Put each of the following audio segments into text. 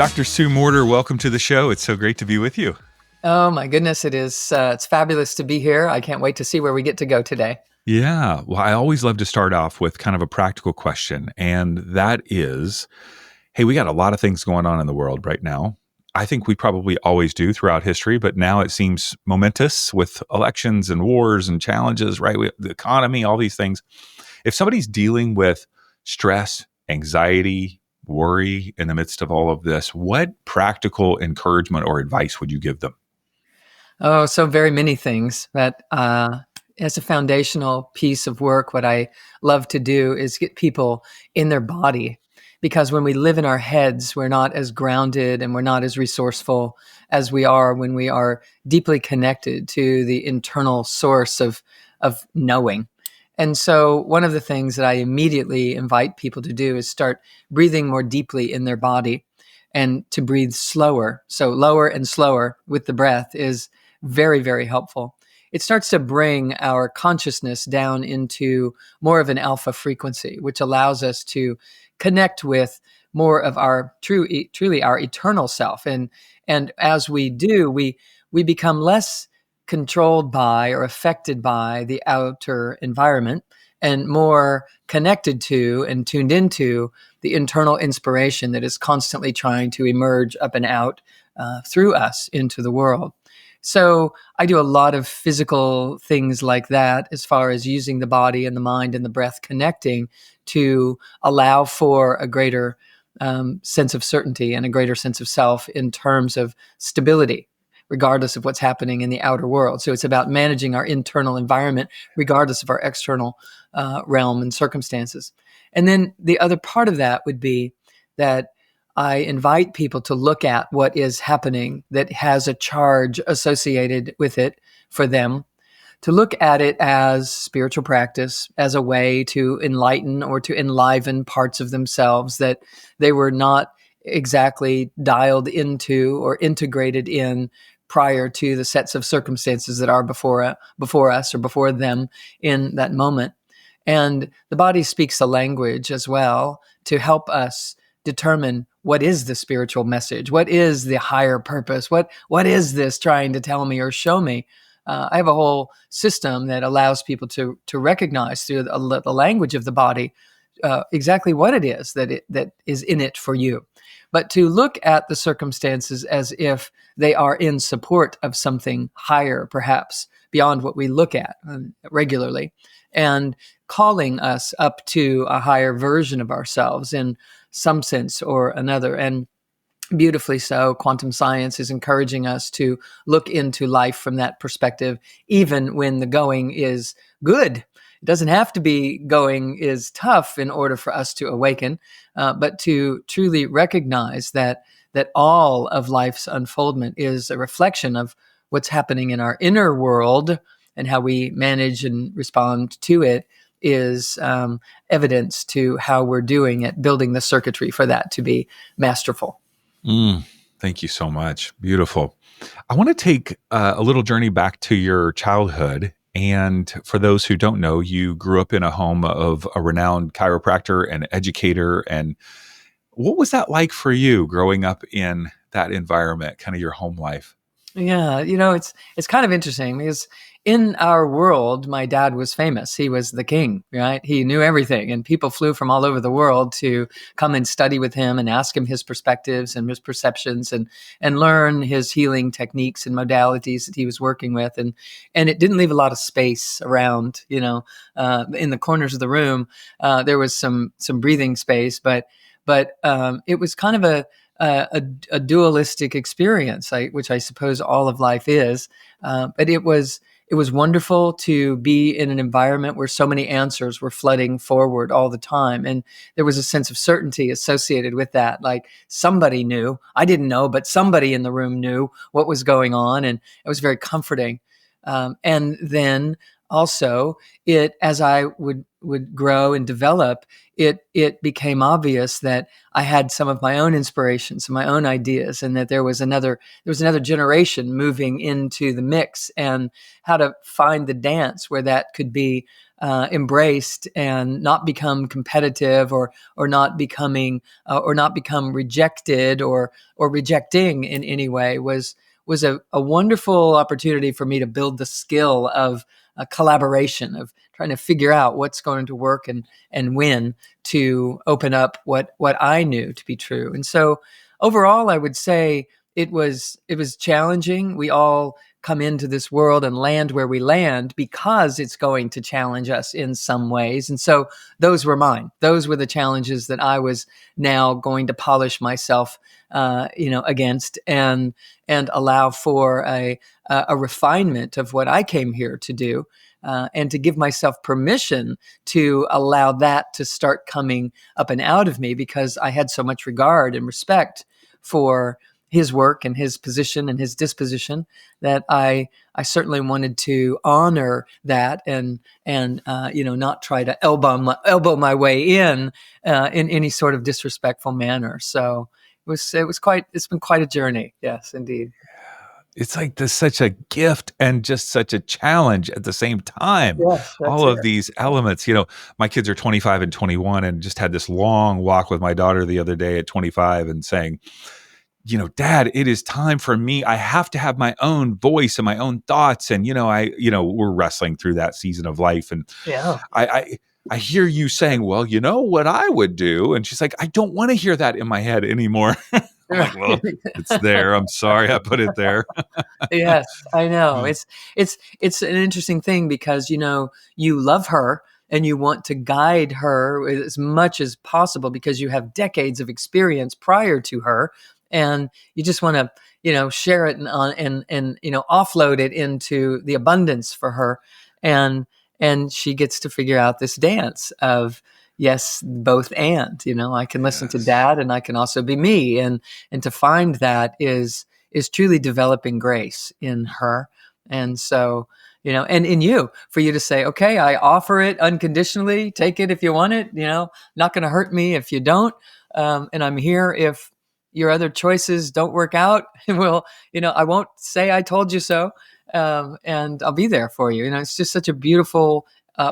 Dr. Sue Morter, welcome to the show. It's so great to be with you. Oh my goodness, it is. It's fabulous to be here. I can't wait to see where we get to go today. Yeah, well, I always love to start off with kind of a practical question, and that is, hey, we got a lot of things going on in the world right now. I think we probably always do throughout history, but now it seems momentous with elections and wars and challenges, right? The economy, all these things. If somebody's dealing with stress, anxiety, worry in the midst of all of this, what practical encouragement or advice would you give them? Oh, so very many things. But as a foundational piece of work, what I love to do is get people in their body. Because when we live in our heads, we're not as grounded and we're not as resourceful as we are when we are deeply connected to the internal source of knowing. And so one of the things that I immediately invite people to do is start breathing more deeply in their body and to breathe slower. So lower and slower with the breath is very, very helpful. It starts to bring our consciousness down into more of an alpha frequency, which allows us to connect with more of our truly our eternal self. And as we do, we become less controlled by or affected by the outer environment and more connected to and tuned into the internal inspiration that is constantly trying to emerge up and out through us into the world. So I do a lot of physical things like that as far as using the body and the mind and the breath connecting to allow for a greater sense of certainty and a greater sense of self in terms of stability, regardless of what's happening in the outer world. So it's about managing our internal environment, regardless of our external realm and circumstances. And then the other part of that would be that I invite people to look at what is happening that has a charge associated with it for them, to look at it as spiritual practice, as a way to enlighten or to enliven parts of themselves that they were not exactly dialed into or integrated in prior to the sets of circumstances that are before us or before them in that moment. And the body speaks a language as well to help us determine what is the spiritual message, what is the higher purpose, what is this trying to tell me or show me. I have a whole system that allows people to recognize through the language of the body exactly what it is that is in it for you. But to look at the circumstances as if they are in support of something higher, perhaps beyond what we look at regularly, and calling us up to a higher version of ourselves in some sense or another. And beautifully so, quantum science is encouraging us to look into life from that perspective, even when the going is good. It doesn't have to be going is tough in order for us to awaken, but to truly recognize that all of life's unfoldment is a reflection of what's happening in our inner world, and how we manage and respond to it is evidence to how we're doing at building the circuitry for that to be masterful. Thank you so much. Beautiful. I want to take a little journey back to your childhood. And for those who don't know, you grew up in a home of a renowned chiropractor and educator. And what was that like for you growing up in that environment, kind of your home life? Yeah, it's kind of interesting because in our world, my dad was famous. He was the king, right? He knew everything, and people flew from all over the world to come and study with him and ask him his perspectives and his perceptions and learn his healing techniques and modalities that he was working with. And it didn't leave a lot of space around, in the corners of the room. There was some breathing space, but it was kind of a dualistic experience, which I suppose all of life is. But it was wonderful to be in an environment where so many answers were flooding forward all the time. And there was a sense of certainty associated with that. Like somebody knew, I didn't know, but somebody in the room knew what was going on. And it was very comforting. And then also as I would would grow and develop, it became obvious that I had some of my own inspirations, my own ideas, and that there was another generation moving into the mix, and how to find the dance where that could be embraced and not become competitive, or not becoming or not become rejected, or rejecting in any way, was a wonderful opportunity for me to build the skill of collaboration, of trying to figure out what's going to work, and when to open up what I knew to be true. And so overall, I would say it was challenging. We all come into this world and land where we land because it's going to challenge us in some ways. And so those were mine. Those were the challenges that I was now going to polish myself, against, and allow for a refinement of what I came here to do, and to give myself permission to allow that to start coming up and out of me, because I had so much regard and respect for his work and his position and his disposition, that I certainly wanted to honor that, and not try to elbow my way in any sort of disrespectful manner. So it's been quite a journey. Yes, indeed. It's like this such a gift and just such a challenge at the same time. Yes, that's All it. of these elements, my kids are 25 and 21, and just had this long walk with my daughter the other day at 25, and saying, Dad, it is time for me. I have to have my own voice and my own thoughts. And, we're wrestling through that season of life. And Yeah. I hear you saying, well, you know what I would do. And she's like, I don't want to hear that in my head anymore. I'm like, well, it's there. I'm sorry I put it there. Yes, I know. It's an interesting thing, because you love her and you want to guide her as much as possible, because you have decades of experience prior to her, and you just want to share it, and offload it into the abundance for her, and she gets to figure out this dance of, yes, both. And I can listen to Yes. Dad, and I can also be me, and to find that is truly developing grace in her. And so, and in you, for you to say, okay, I offer it unconditionally, take it if you want it, not going to hurt me if you don't. And I'm here if your other choices don't work out. Well, I won't say I told you so. And I'll be there for you. It's just such a beautiful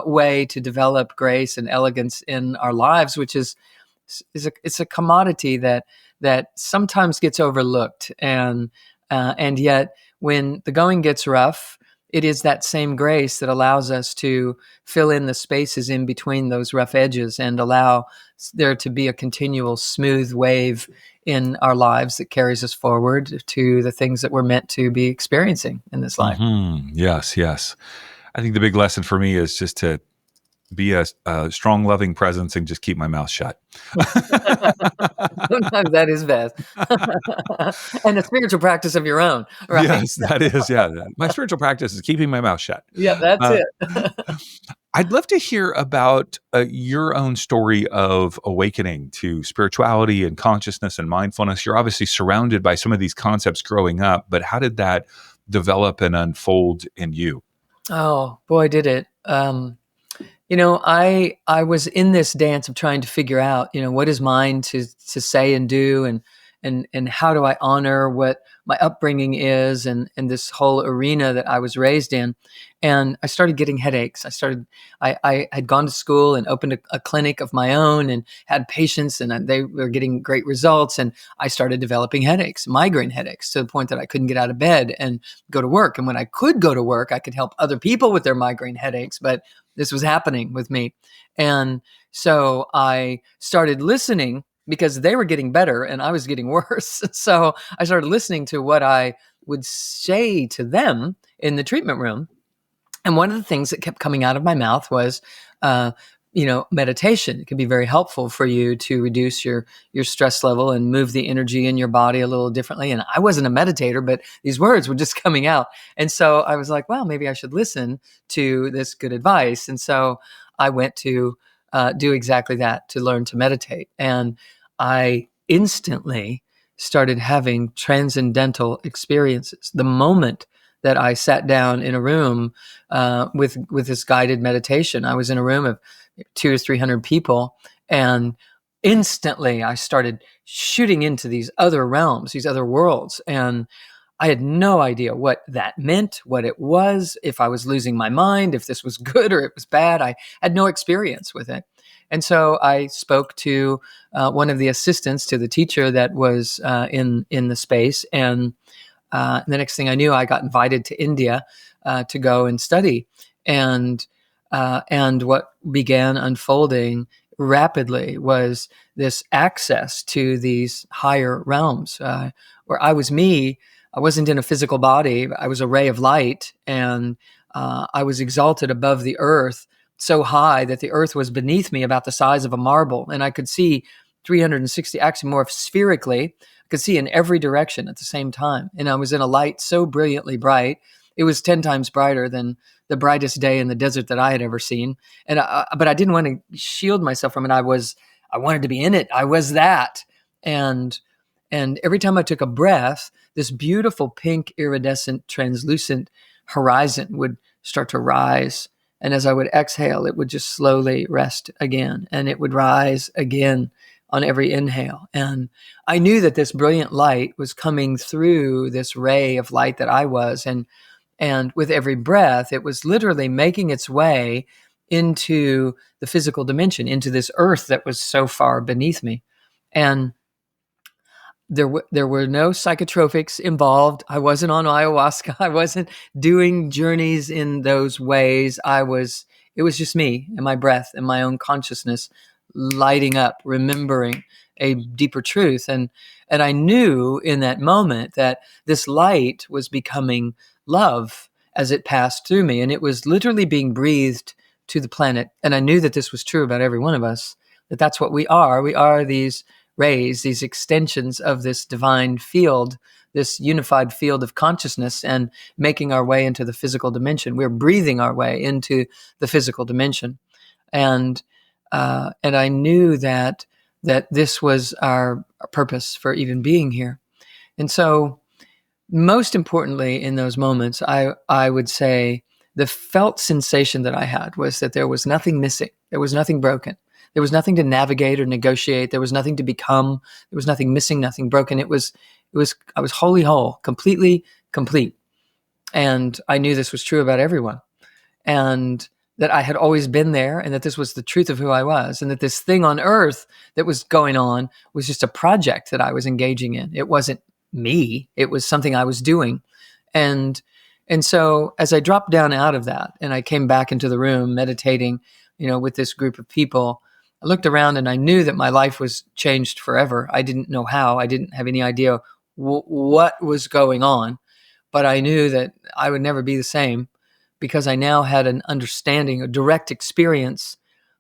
way to develop grace and elegance in our lives, which it's a commodity that sometimes gets overlooked, and yet when the going gets rough, it is that same grace that allows us to fill in the spaces in between those rough edges, and allow there to be a continual smooth wave in our lives that carries us forward to the things that we're meant to be experiencing in this life. Yes, yes. I think the big lesson for me is just to be a strong, loving presence, and just keep my mouth shut. Sometimes that is best. And a spiritual practice of your own, right? Yes, that is. Yeah. My spiritual practice is keeping my mouth shut. Yeah, that's Uh, it. I'd love to hear about your own story of awakening to spirituality and consciousness and mindfulness. You're obviously surrounded by some of these concepts growing up, but how did that develop and unfold in you? Oh boy, did it. I was in this dance of trying to figure out, what is mine to say and do, and how do I honor what my upbringing is, and this whole arena that I was raised in. And I started getting headaches. I had gone to school and opened a clinic of my own, and had patients, and they were getting great results. And I started developing headaches, migraine headaches, to the point that I couldn't get out of bed and go to work. And when I could go to work, I could help other people with their migraine headaches, but this was happening with me. And so I started listening, because they were getting better and I was getting worse. So I started listening to what I would say to them in the treatment room. And one of the things that kept coming out of my mouth was, meditation. It can be very helpful for you to reduce your stress level and move the energy in your body a little differently. And I wasn't a meditator, but these words were just coming out. And so I was like, well, maybe I should listen to this good advice. And so I went to do exactly that, to learn to meditate. And I instantly started having transcendental experiences. The moment that I sat down in a room with this guided meditation, I was in a room of 200 or 300 people. And instantly I started shooting into these other realms, these other worlds. And I had no idea what that meant, what it was, if I was losing my mind, if this was good or it was bad. I had no experience with it. And so I spoke to one of the assistants to the teacher that was in the space. And the next thing I knew, I got invited to India to go and study. And what began unfolding rapidly was this access to these higher realms, where I was me. I wasn't in a physical body. I was a ray of light, and I was exalted above the earth so high that the earth was beneath me, about the size of a marble, and I could see 360, actually more spherically. I could see in every direction at the same time, and I was in a light so brilliantly bright. It was 10 times brighter than the brightest day in the desert that I had ever seen. But I didn't want to shield myself from it. I wanted to be in it. I was that. And every time I took a breath, this beautiful pink, iridescent, translucent horizon would start to rise. And as I would exhale, it would just slowly rest again. And it would rise again on every inhale. And I knew that this brilliant light was coming through this ray of light that I was. And with every breath, it was literally making its way into the physical dimension, into this earth that was so far beneath me. And there were no psychotropics involved. I wasn't on ayahuasca. I wasn't doing journeys in those ways. It was just me and my breath and my own consciousness lighting up, remembering a deeper truth. And I knew in that moment that this light was becoming love as it passed through me. And it was literally being breathed to the planet. And I knew that this was true about every one of us, that that's what we are. We are these rays, these extensions of this divine field, this unified field of consciousness, and making our way into the physical dimension. We're breathing our way into the physical dimension. And I knew that this was our purpose for even being here. And so, most importantly, in those moments, I would say the felt sensation that I had was that there was nothing missing. There was nothing broken. There was nothing to navigate or negotiate. There was nothing to become. There was nothing missing, nothing broken. I was wholly whole, completely complete. And I knew this was true about everyone. And that I had always been there, and that this was the truth of who I was, and that this thing on earth that was going on was just a project that I was engaging in. It wasn't me. It was something I was doing. And so as I dropped down out of that and I came back into the room meditating, with this group of people, I looked around and I knew that my life was changed forever. I didn't know how. I didn't have any idea what was going on, but I knew that I would never be the same, because I now had an understanding, a direct experience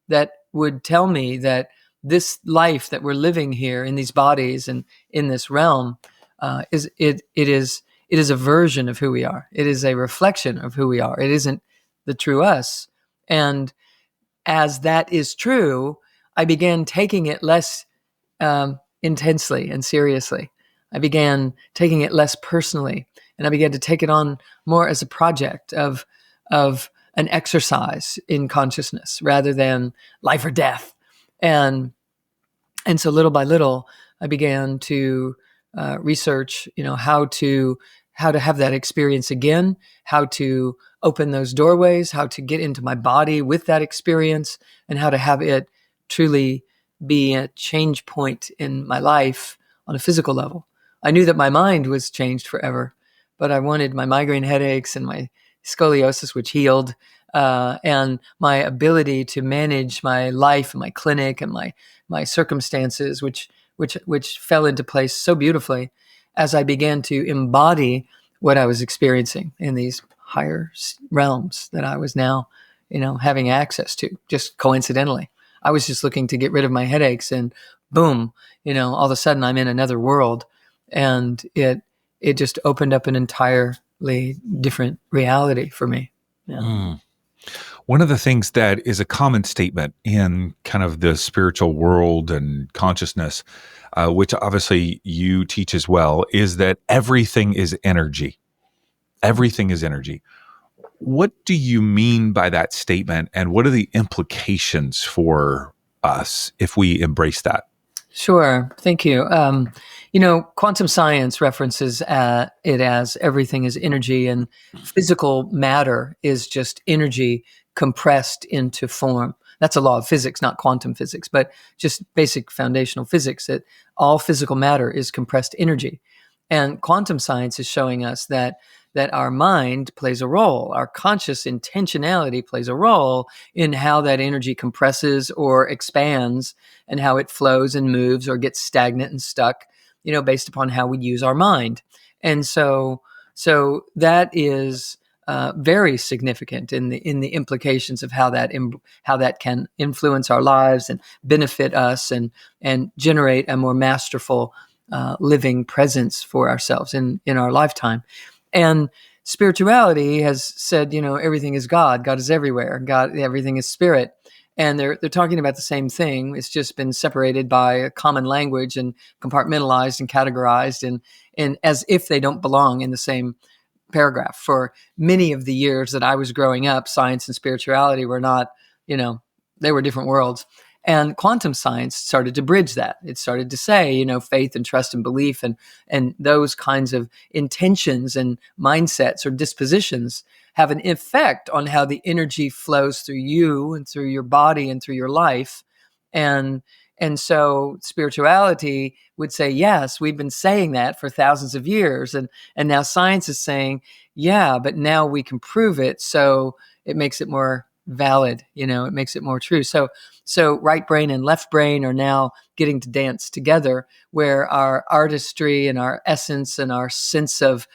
that would tell me that this life that we're living here in these bodies and in this realm it is a version of who we are. It is a reflection of who we are. It isn't the true us. And as that is true, I began taking it less intensely and seriously. I began taking it less personally, and I began to take it on more as a project of an exercise in consciousness rather than life or death. And so little by little, I began to research, how to have that experience again, how to open those doorways, how to get into my body with that experience, and how to have it truly be a change point in my life on a physical level. I knew that my mind was changed forever, but I wanted my migraine headaches and my scoliosis, which healed, and my ability to manage my life and my clinic and my circumstances, which fell into place so beautifully as I began to embody what I was experiencing in these higher realms that I was now, having access to, just coincidentally. I was just looking to get rid of my headaches, and boom, all of a sudden I'm in another world, and it just opened up an entirely different reality for me. Yeah. Mm. One of the things that is a common statement in kind of the spiritual world and consciousness, which obviously you teach as well, is that everything is energy. Everything is energy. What do you mean by that statement, and what are the implications for us if we embrace that? Sure. Thank you. Quantum science references it as everything is energy, and physical matter is just energy compressed into form. That's a law of physics, not quantum physics, but just basic foundational physics, that all physical matter is compressed energy. And quantum science is showing us that our mind plays a role, our conscious intentionality plays a role in how that energy compresses or expands, and how it flows and moves or gets stagnant and stuck, based upon how we use our mind. And so that is very significant in the implications of how that can influence our lives and benefit us, and generate a more masterful living presence for ourselves in our lifetime. And spirituality has said, everything is God. God is everywhere. God, everything is spirit. And they're talking about the same thing. It's just been separated by a common language and compartmentalized and categorized, and as if they don't belong in the same paragraph. For many of the years that I was growing up, science and spirituality were not, they were different worlds. And quantum science started to bridge that. It started to say, faith and trust and belief, and those kinds of intentions and mindsets or dispositions have an effect on how the energy flows through you and through your body and through your life. And so spirituality would say, yes, we've been saying that for thousands of years. And now science is saying, yeah, but now we can prove it. So it makes it more valid, it makes it more true. So right brain and left brain are now getting to dance together, where our artistry and our essence and our sense of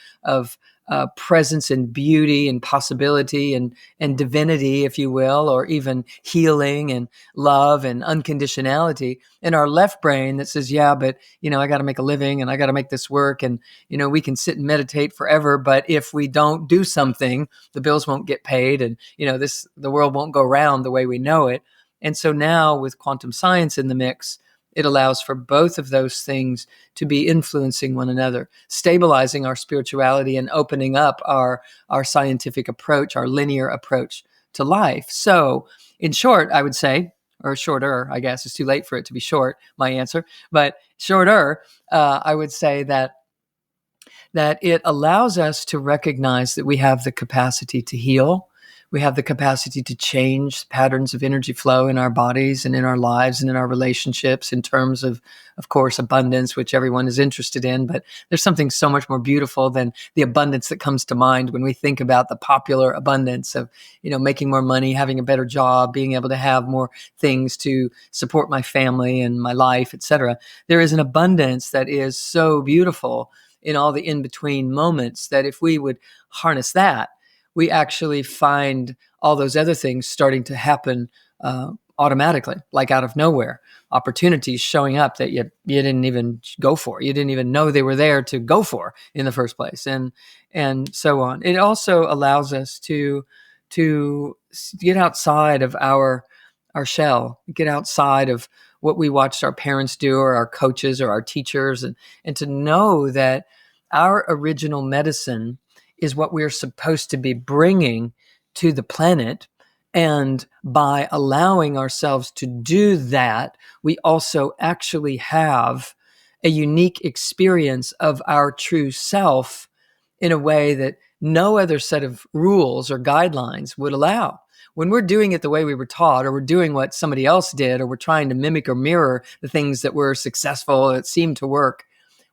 presence and beauty and possibility and divinity, if you will, or even healing and love and unconditionality, in our left brain that says, yeah, but I got to make a living and I got to make this work, and we can sit and meditate forever, but if we don't do something, the bills won't get paid, and the world won't go round the way we know it. And so now, with quantum science in the mix, it allows for both of those things to be influencing one another, stabilizing our spirituality and opening up our scientific approach, our linear approach to life. So, in short, I would say, or shorter, I guess, it's too late for it to be short, my answer, but shorter, I would say that it allows us to recognize that we have the capacity to heal. We have the capacity to change patterns of energy flow in our bodies and in our lives and in our relationships, in terms of course, abundance, which everyone is interested in. But there's something so much more beautiful than the abundance that comes to mind when we think about the popular abundance of, making more money, having a better job, being able to have more things to support my family and my life, etc. There is an abundance that is so beautiful in all the in-between moments, that if we would harness that, we actually find all those other things starting to happen automatically, like out of nowhere. Opportunities showing up that you didn't even go for. You didn't even know they were there to go for in the first place, and so on. It also allows us to get outside of our shell, get outside of what we watched our parents do, or our coaches, or our teachers, and to know that our original medicine is what we're supposed to be bringing to the planet. And by allowing ourselves to do that, we also actually have a unique experience of our true self in a way that no other set of rules or guidelines would allow. When we're doing it the way we were taught, or we're doing what somebody else did, or we're trying to mimic or mirror the things that were successful, that seem to work,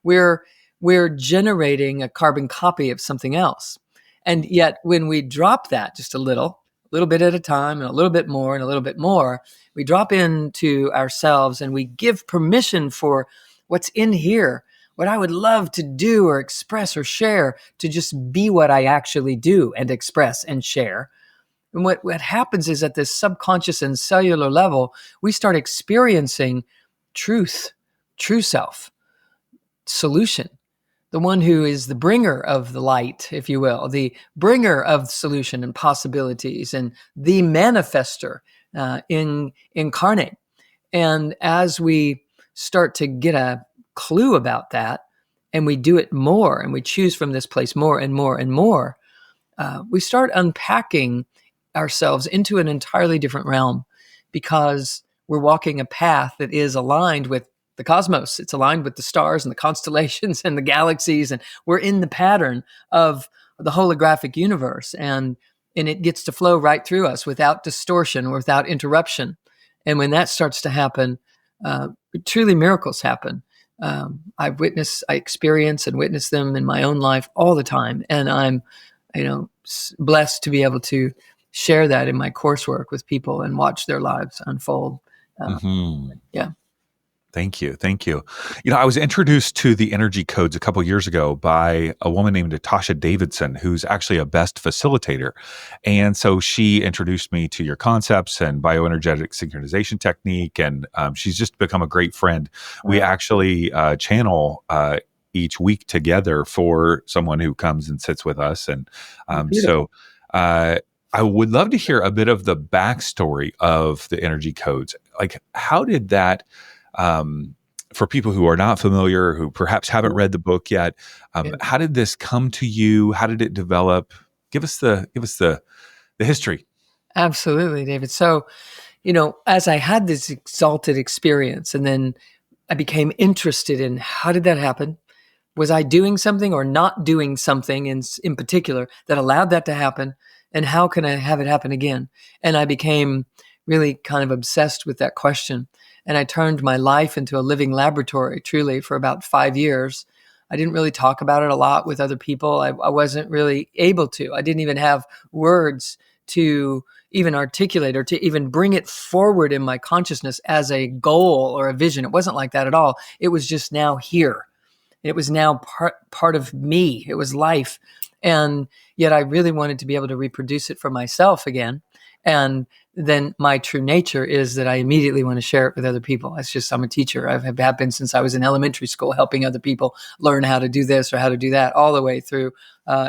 we're generating a carbon copy of something else. And yet, when we drop that just a little bit at a time, and a little bit more and a little bit more, we drop into ourselves and we give permission for what's in here, what I would love to do or express or share, to just be what I actually do and express and share. And what happens is, at this subconscious and cellular level, we start experiencing truth, true self, solution, the one who is the bringer of the light, if you will, the bringer of solution and possibilities, and the manifester, incarnate. And as we start to get a clue about that, and we do it more, and we choose from this place more and more and more, we start unpacking ourselves into an entirely different realm because we're walking a path that is aligned with the cosmos. It's aligned with the stars and the constellations and the galaxies, and we're in the pattern of the holographic universe, and it gets to flow right through us without distortion or without interruption. And when that starts to happen, uh, truly miracles happen. I experience and witness them in my own life all the time, and I'm, blessed to be able to share that in my coursework with people and watch their lives unfold. Uh, Hmm. yeah, Thank you. Thank you. I was introduced to the energy codes a couple years ago by a woman named Natasha Davidson, who's actually a best facilitator. And so she introduced me to your concepts and bioenergetic synchronization technique. And she's just become a great friend. We actually channel each week together for someone who comes and sits with us. And beautiful. I would love to hear a bit of the backstory of the energy codes. Like, how did that for people who are not familiar, who perhaps haven't read the book yet, Yeah, how did this come to you? How did it develop? Give us the history. absolutely, David. So, as I had this exalted experience, and then I became interested in how did that happen? Was I doing something or not doing something in particular that allowed that to happen? And how can I have it happen again? And I became really kind of obsessed with that question. And I turned my life into a living laboratory, truly, for about 5 years. I didn't really talk about it a lot with other people. I wasn't really able to. I didn't even have words to even articulate or to even bring it forward in my consciousness as a goal or a vision. It wasn't like that at all. It was just now here. It was now part of me. It was life. And yet I really wanted to be able to reproduce it for myself again. And then my true nature is that I immediately want to share it with other people. It's just, I'm a teacher. Have been since I was in elementary school, helping other people learn how to do this or how to do that, all the way through,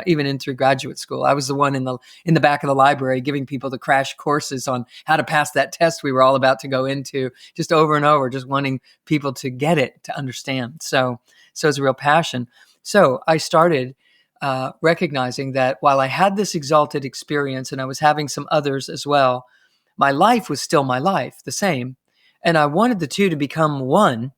even in through graduate school. I was the one in the back of the library giving people the crash courses on how to pass that test we were all about to go into, just over and over, just wanting people to get it, to understand. So it's a real passion. So I started recognizing that while I had this exalted experience and I was having some others as well, my life was still my life, the same. And I wanted the two to become one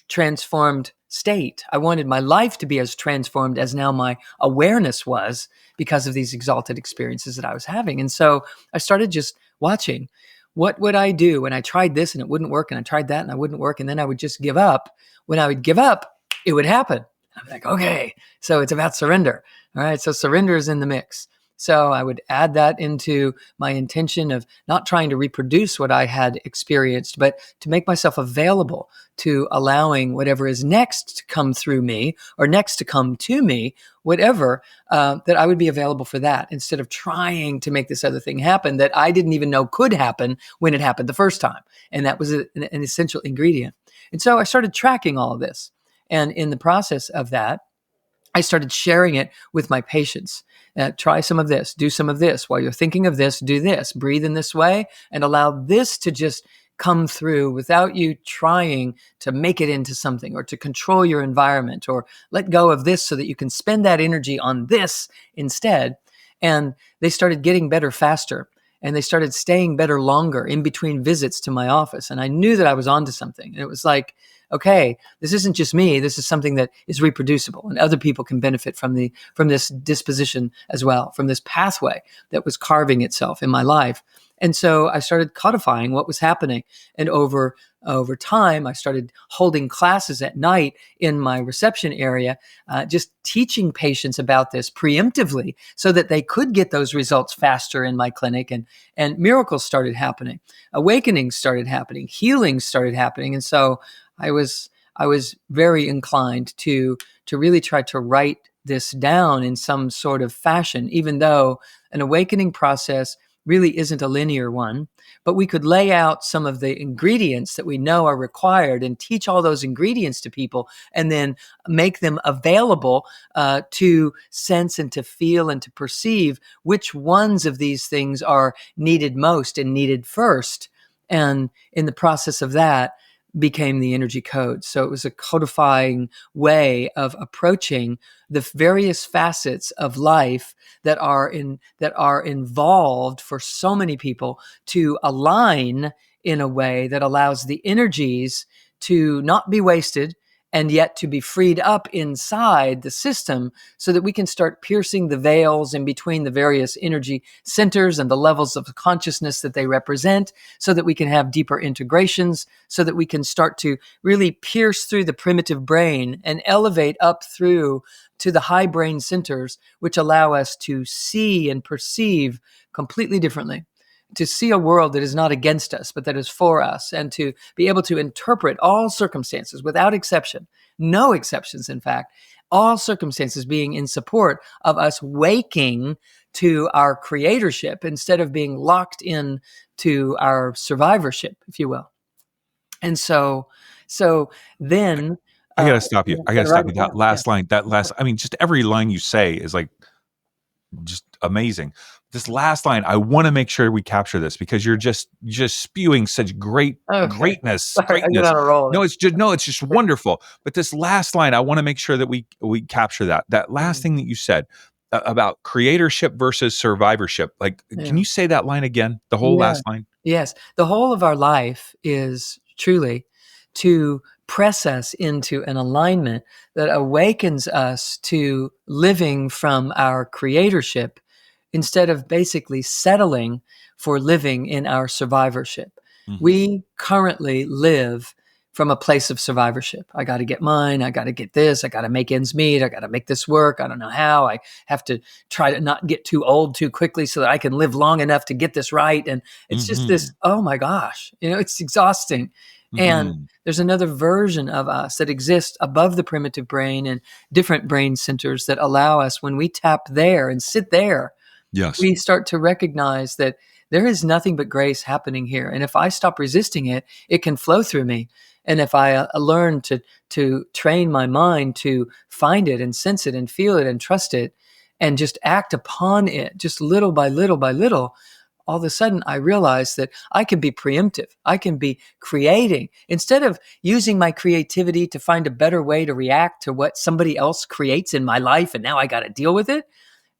transformed state. I wanted my life to be as transformed as now my awareness was because of these exalted experiences that I was having. And so I started just watching. What would I do when I tried this and it wouldn't work, and I tried that and I wouldn't work, and then I would just give up? When I would give up, it would happen. I'm like, okay, so it's about surrender. All right, so surrender is in the mix. So I would add that into my intention of not trying to reproduce what I had experienced, but to make myself available to allowing whatever is next to come through me or next to come to me, whatever, that I would be available for that instead of trying to make this other thing happen that I didn't even know could happen when it happened the first time. And that was an essential ingredient. And so I started tracking all of this. And in the process of that, I started sharing it with my patients. Try some of this, do some of this. While you're thinking of this, do this, breathe in this way, and allow this to just come through without you trying to make it into something or to control your environment, or let go of this so that you can spend that energy on this instead. And they started getting better faster, and they started staying better longer in between visits to my office. And I knew that I was onto something. And it was like, okay, this isn't just me. This is something that is reproducible, and other people can benefit from this disposition as well, from this pathway that was carving itself in my life. And so I started codifying what was happening. And over time, I started holding classes at night in my reception area, just teaching patients about this preemptively so that they could get those results faster in my clinic. And miracles started happening, awakenings started happening, healings started happening. And so I was very inclined to really try to write this down in some sort of fashion, even though an awakening process really isn't a linear one. But we could lay out some of the ingredients that we know are required and teach all those ingredients to people, and then make them available to sense and to feel and to perceive which ones of these things are needed most and needed first. And in the process of that, became the energy code. So it was a codifying way of approaching the various facets of life that are involved for so many people to align in a way that allows the energies to not be wasted and yet to be freed up inside the system so that we can start piercing the veils in between the various energy centers and the levels of consciousness that they represent, so that we can have deeper integrations, so that we can start to really pierce through the primitive brain and elevate up through to the high brain centers, which allow us to see and perceive completely differently, to see a world that is not against us, but that is for us, and to be able to interpret all circumstances without exception, no exceptions, in fact, all circumstances being in support of us waking to our creatorship instead of being locked in to our survivorship, if you will. And so then, I got to stop you. yeah, I got gotta to write stop you. it That down. Yeah. last line, I mean, just every line you say is like just amazing. This last line, I want to make sure we capture this because you're just spewing such Okay. greatness, Sorry, I get greatness. on a roll there. No, it's just wonderful. But this last line, I want to make sure that we capture that. That last Mhm. thing that you said about creatorship versus survivorship. Like, can Yeah. you say that line again? The whole Yeah. last line? Yes. The whole of our life is truly to press us into an alignment that awakens us to living from our creatorship instead of basically settling for living in our survivorship. Hmm. We currently live from a place of survivorship. I got to get mine. I got to get this. I got to make ends meet. I got to make this work. I don't know how. I have to try to not get too old too quickly so that I can live long enough to get this right. And it's just this, Hmm. oh my gosh, it's exhausting. And Hmm. there's another version of us that exists above the primitive brain and different brain centers that allow us, when we tap there and sit there, Yes. we start to recognize that there is nothing but grace happening here. And if I stop resisting it, it can flow through me. And if I learn to train my mind to find it and sense it and feel it and trust it and just act upon it, just little by little by little, all of a sudden I realize that I can be preemptive. I can be creating instead of using my creativity to find a better way to react to what somebody else creates in my life. And now I got to deal with it.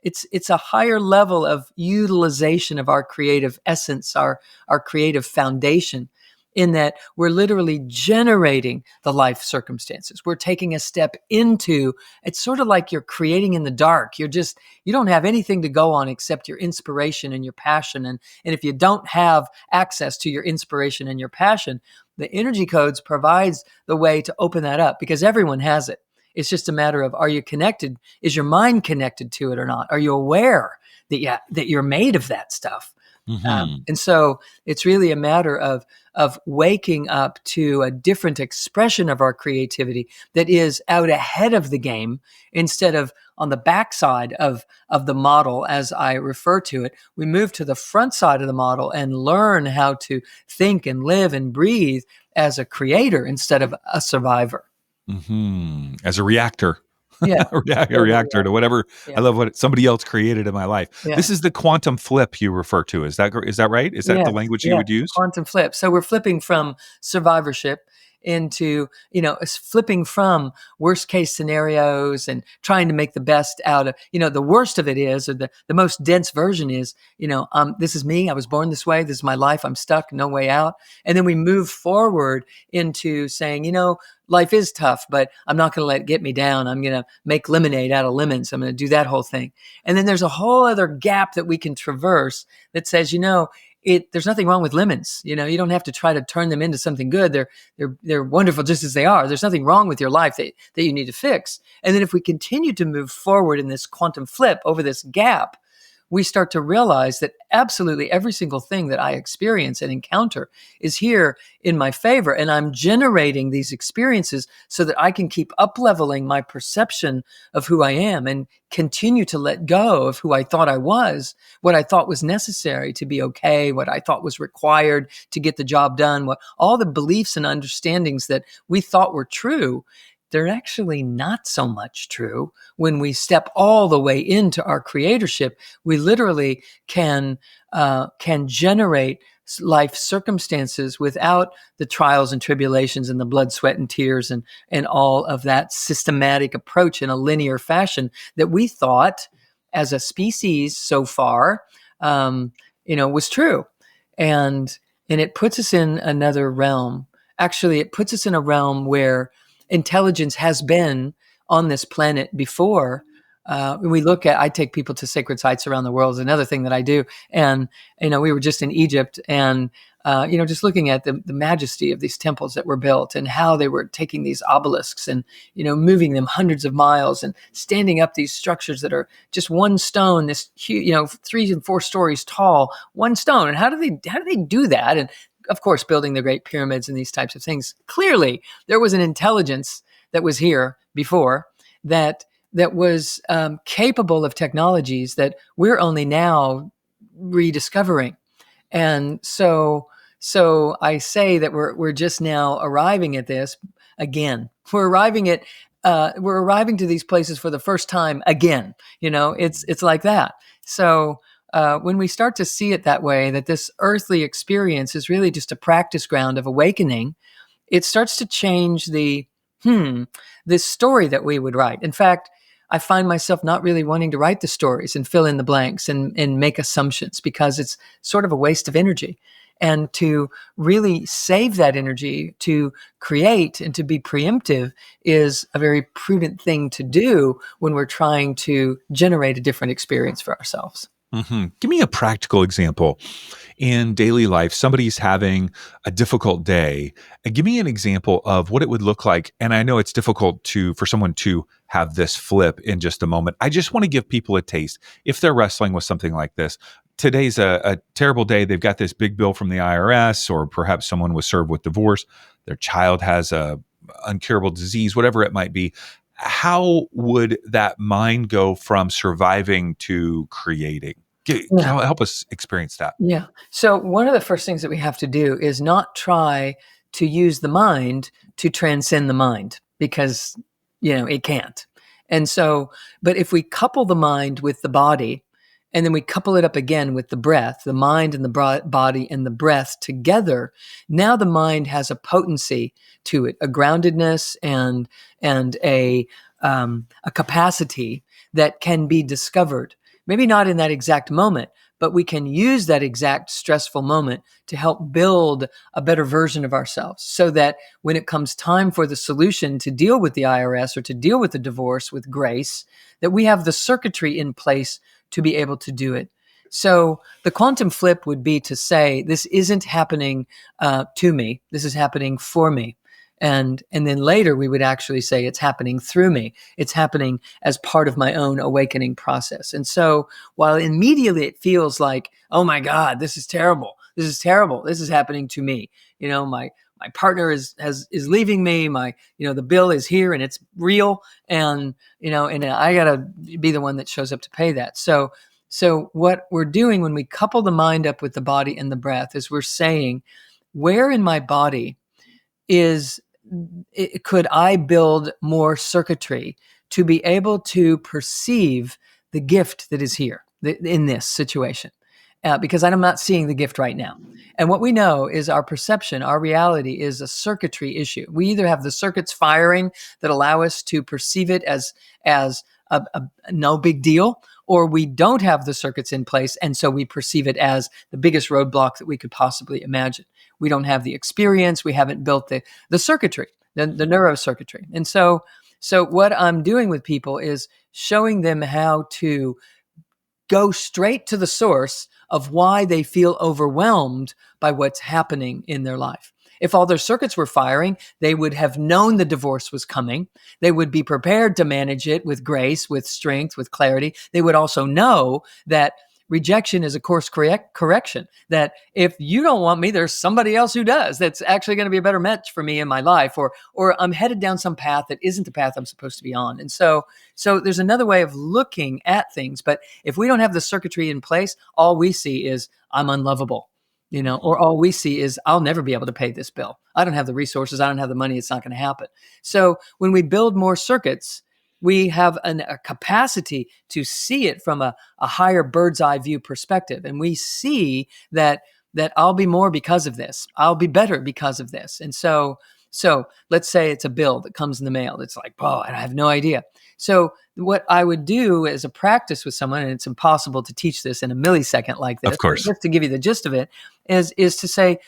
It's a higher level of utilization of our creative essence, our creative foundation, in that we're literally generating the life circumstances. We're taking a step into, it's sort of like you're creating in the dark. You don't have anything to go on except your inspiration and your passion. And if you don't have access to your inspiration and your passion, the energy codes provides the way to open that up, because everyone has it. It's just a matter of, are you connected? Is your mind connected to it or not? Are you aware that you're made of that stuff? Hmm. And so it's really a matter of waking up to a different expression of our creativity that is out ahead of the game instead of on the backside of the model, as I refer to it. We move to the front side of the model and learn how to think and live and breathe as a creator instead of a survivor. Hmm. As a reactor. Yeah, A totally. reactor to whatever I Yeah, love what somebody else created in my life. yeah. This is the quantum flip you refer to. Is that right? Is that the Yes, language you yes, would use? quantum flip. So we're flipping from survivorship into, flipping from worst case scenarios and trying to make the best out of, the worst of it is, or the most dense version is, this is me. I was born this way. This is my life. I'm stuck. No way out. And then we move forward into saying, life is tough, but I'm not going to let it get me down. I'm going to make lemonade out of lemons. I'm going to do that whole thing. And then there's a whole other gap that we can traverse that says, there's nothing wrong with lemons. You don't have to try to turn them into something good. They're wonderful just as they are. There's nothing wrong with your life that you need to fix. And then if we continue to move forward in this quantum flip over this gap, we start to realize that absolutely every single thing that I experience and encounter is here in my favor. And I'm generating these experiences so that I can keep up leveling my perception of who I am and continue to let go of who I thought I was, what I thought was necessary to be okay, what I thought was required to get the job done, what all the beliefs and understandings that we thought were true. They're actually not so much true. When we step all the way into our creatorship, we literally can generate life circumstances without the trials and tribulations and the blood, sweat, and tears and all of that systematic approach in a linear fashion that we thought as a species so far, was true. And it puts us in another realm. Actually, it puts us in a realm where intelligence has been on this planet before. I take people to sacred sites around the world is another thing that I do. And, we were just in Egypt and, just looking at the majesty of these temples that were built and how they were taking these obelisks and, moving them hundreds of miles and standing up these structures that are just one stone, this huge, 3 and 4 stories tall, one stone. And how do they do that? And of course, building the Great Pyramids and these types of things. Clearly, there was an intelligence that was here before that was capable of technologies that we're only now rediscovering. And so I say that we're just now arriving at this again. We're arriving to these places for the first time again. It's like that. So when we start to see it that way, that this earthly experience is really just a practice ground of awakening, it starts to change this story that we would write. In fact, I find myself not really wanting to write the stories and fill in the blanks and make assumptions because it's sort of a waste of energy. And to really save that energy to create and to be preemptive is a very prudent thing to do when we're trying to generate a different experience for ourselves. Mm-hmm. Give me a practical example in daily life. Somebody's having a difficult day. And give me an example of what it would look like. And I know it's difficult for someone to have this flip in just a moment. I just want to give people a taste. If they're wrestling with something like this, today's a terrible day. They've got this big bill from the IRS, or perhaps someone was served with divorce. Their child has a uncurable disease, whatever it might be. How would that mind go from surviving to creating? Help us experience that. Yeah. So one of the first things that we have to do is not try to use the mind to transcend the mind because, it can't. And so, but if we couple the mind with the body, and then we couple it up again with the breath, the mind and the body and the breath together, now the mind has a potency to it, a groundedness and a capacity that can be discovered. Maybe not in that exact moment, but we can use that exact stressful moment to help build a better version of ourselves so that when it comes time for the solution to deal with the IRS or to deal with the divorce with grace, that we have the circuitry in place to be able to do it. So the quantum flip would be to say, this isn't happening to me. This is happening for me. And then later we would actually say it's happening through me. It's happening as part of my own awakening process. And so while immediately it feels like, oh my God, this is terrible. This is terrible. This is happening to me. My partner is leaving me. The bill is here and it's real. And I gotta be the one that shows up to pay that. So what we're doing when we couple the mind up with the body and the breath is we're saying, where in my body could I build more circuitry to be able to perceive the gift that is here in this situation? Because I'm not seeing the gift right now. And what we know is our perception, our reality is a circuitry issue. We either have the circuits firing that allow us to perceive it as a no big deal, or we don't have the circuits in place, and so we perceive it as the biggest roadblock that we could possibly imagine. We don't have the experience. We haven't built the circuitry, the neurocircuitry. And so what I'm doing with people is showing them how to go straight to the source of why they feel overwhelmed by what's happening in their life. If all their circuits were firing, they would have known the divorce was coming. They would be prepared to manage it with grace, with strength, with clarity. They would also know that rejection is a course correction, that if you don't want me, there's somebody else who does, that's actually going to be a better match for me in my life, or I'm headed down some path that isn't the path I'm supposed to be on. And so there's another way of looking at things. But if we don't have the circuitry in place, all we see is I'm unlovable, or all we see is I'll never be able to pay this bill. I don't have the resources. I don't have the money. It's not going to happen. So when we build more circuits, we have a capacity to see it from a higher bird's eye view perspective. And we see that that I'll be more because of this. I'll be better because of this. And so let's say it's a bill that comes in the mail. It's like, oh, I have no idea. So what I would do as a practice with someone, and it's impossible to teach this in a millisecond like this, Of but course. just to give you the gist of it, is to say,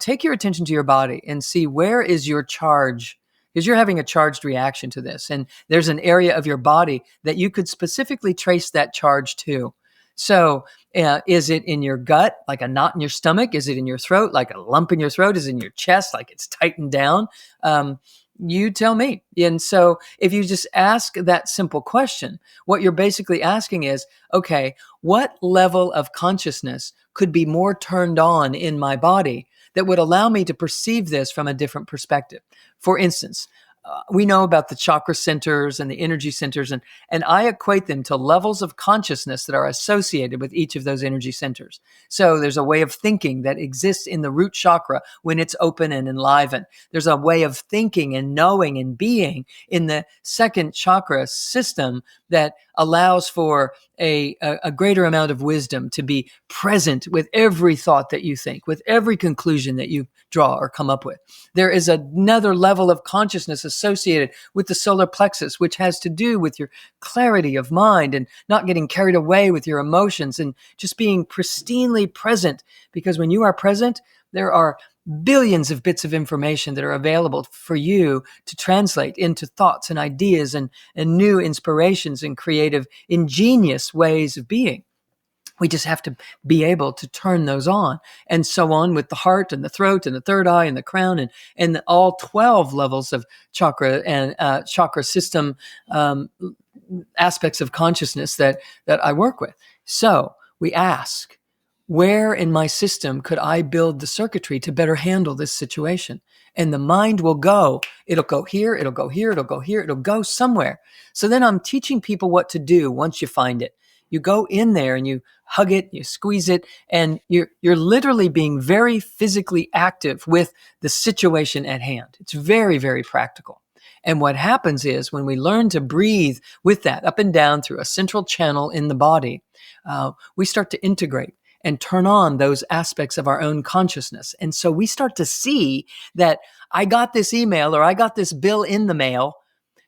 take your attention to your body and see where is your charge, because you're having a charged reaction to this. And there's an area of your body that you could specifically trace that charge to. So is it in your gut, like a knot in your stomach? Is it in your throat, like a lump in your throat? Is it in your chest, like it's tightened down? You tell me. And so if you just ask that simple question, what you're basically asking is, okay, what level of consciousness could be more turned on in my body that would allow me to perceive this from a different perspective? For instance, we know about the chakra centers and the energy centers, and I equate them to levels of consciousness that are associated with each of those energy centers. So there's a way of thinking that exists in the root chakra when it's open and enlivened. There's a way of thinking and knowing and being in the second chakra system that allows for a greater amount of wisdom to be present with every thought that you think, with every conclusion that you draw or come up with. There is another level of consciousness associated with the solar plexus, which has to do with your clarity of mind and not getting carried away with your emotions and just being pristinely present. Because when you are present, there are billions of bits of information that are available for you to translate into thoughts and ideas and new inspirations and creative, ingenious ways of being. We just have to be able to turn those on, and so on with the heart and the throat and the third eye and the crown and all 12 levels of chakra and chakra system aspects of consciousness that I work with. So we ask, where in my system could I build the circuitry to better handle this situation? And the mind will go, it'll go here, it'll go here, it'll go here, it'll go somewhere. So then I'm teaching people what to do once you find it. You go in there and you hug it, you squeeze it, and you're literally being very physically active with the situation at hand. It's very, very practical. And what happens is when we learn to breathe with that up and down through a central channel in the body, we start to integrate and turn on those aspects of our own consciousness. And so we start to see that I got this email or I got this bill in the mail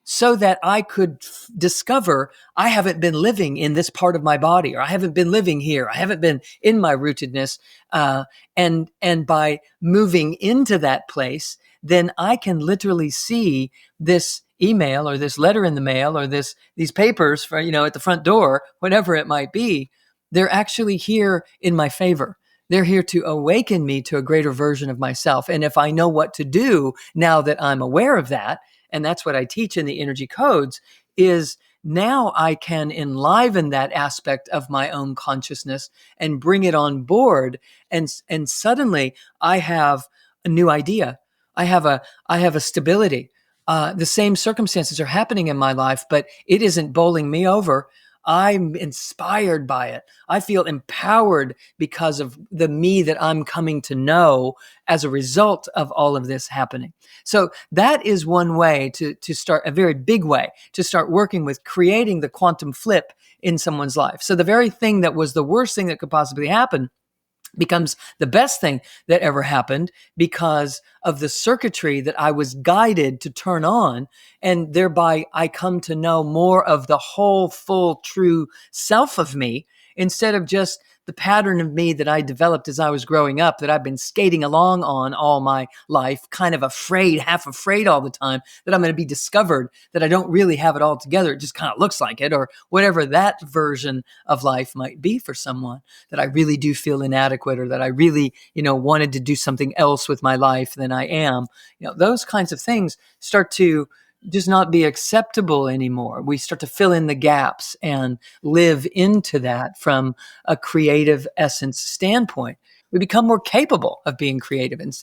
so that I could discover I haven't been living in this part of my body, or I haven't been living here. I haven't been in my rootedness. And by moving into that place, then I can literally see this email or this letter in the mail or these papers for, at the front door, whatever it might be. They're actually here in my favor. They're here to awaken me to a greater version of myself. And if I know what to do now that I'm aware of that, and that's what I teach in the energy codes, is now I can enliven that aspect of my own consciousness and bring it on board. And suddenly I have a new idea. I have a stability. The same circumstances are happening in my life, but it isn't bowling me over. I'm inspired by it. I feel empowered because of the me that I'm coming to know as a result of all of this happening. So that is one way to start, a very big way to start working with creating the quantum flip in someone's life. So the very thing that was the worst thing that could possibly happen becomes the best thing that ever happened because of the circuitry that I was guided to turn on. And thereby I come to know more of the whole, full, true self of me instead of just the pattern of me that I developed as I was growing up, that I've been skating along on all my life, kind of afraid, half afraid all the time that I'm going to be discovered, that I don't really have it all together. It just kind of looks like it, or whatever that version of life might be for someone, that I really do feel inadequate, or that I really, wanted to do something else with my life than I am. Those kinds of things start to just not be acceptable anymore. We start to fill in the gaps and live into that from a creative essence standpoint. We become more capable of being creative. And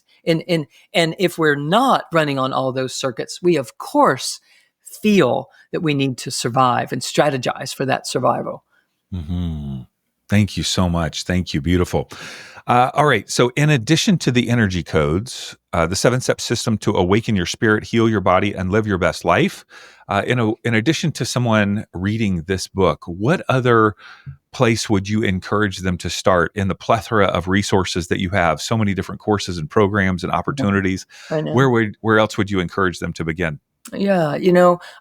if we're not running on all those circuits, we of course feel that we need to survive and strategize for that survival. Mm-hmm. Thank you so much. Thank you. Beautiful. All right. So, in addition to the energy codes, the 7 step system to awaken your spirit, heal your body, and live your best life, in addition to someone reading this book, what other place would you encourage them to start in the plethora of resources that you have? So many different courses and programs and opportunities. I know. Where else would you encourage them to begin? Yeah,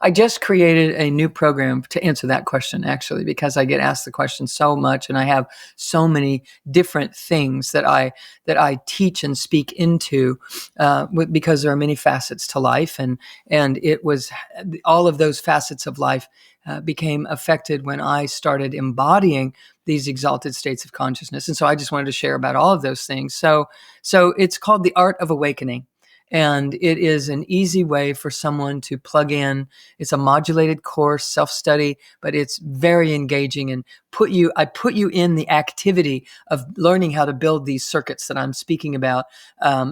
I just created a new program to answer that question actually because I get asked the question so much and I have so many different things that I teach and speak into because there are many facets to life and it was all of those facets of life became affected when I started embodying these exalted states of consciousness. And so I just wanted to share about all of those things. So it's called The Art of Awakening. And it is an easy way for someone to plug in. It's a modulated course, self-study, but it's very engaging and I put you in the activity of learning how to build these circuits that I'm speaking about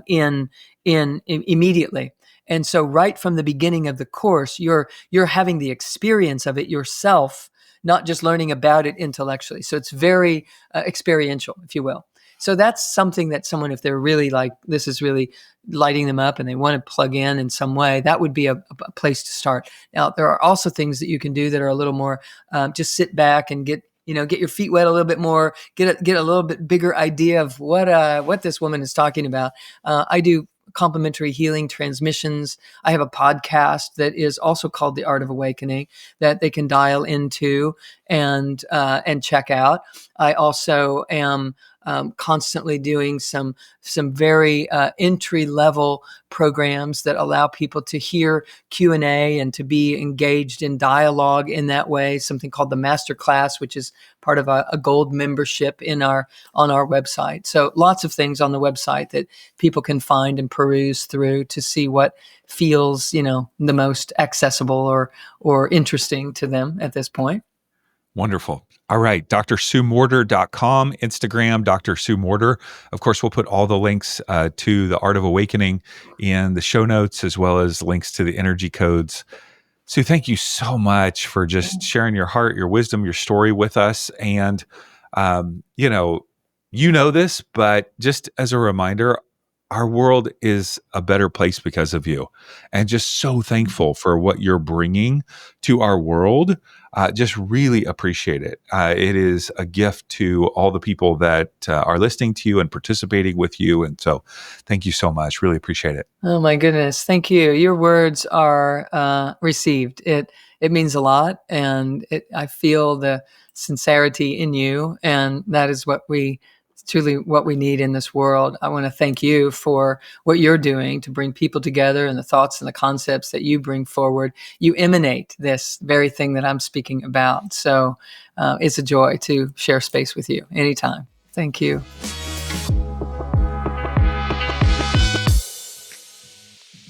in immediately. And so right from the beginning of the course, you're having the experience of it yourself, not just learning about it intellectually. So it's very experiential, if you will. So that's something that someone, if they're really like, this is really lighting them up and they want to plug in some way, that would be a place to start. Now, there are also things that you can do that are a little more, just sit back and get your feet wet a little bit more, get a little bit bigger idea of what this woman is talking about. I do complementary healing transmissions. I have a podcast that is also called The Art of Awakening that they can dial into and check out. I also am constantly doing some very entry level programs that allow people to hear Q&A and to be engaged in dialogue in that way. Something called the Master Class, which is part of a gold membership on our website. So lots of things on the website that people can find and peruse through to see what feels the most accessible or interesting to them at this point. Wonderful. All right. DrSueMorter.com, Instagram, Dr. Sue Morter. Of course, we'll put all the links to the Art of Awakening in the show notes, as well as links to the energy codes. Sue, thank you so much for just sharing your heart, your wisdom, your story with us. And, you know this, but just as a reminder, our world is a better place because of you. And just so thankful for what you're bringing to our world. Just really appreciate it. It is a gift to all the people that are listening to you and participating with you. And so thank you so much. Really appreciate it. Oh my goodness. Thank you. Your words are received. It means a lot. And I feel the sincerity in you. And that is truly what we need in this world. I want to thank you for what you're doing to bring people together and the thoughts and the concepts that you bring forward. You emanate this very thing that I'm speaking about. So it's a joy to share space with you anytime. Thank you.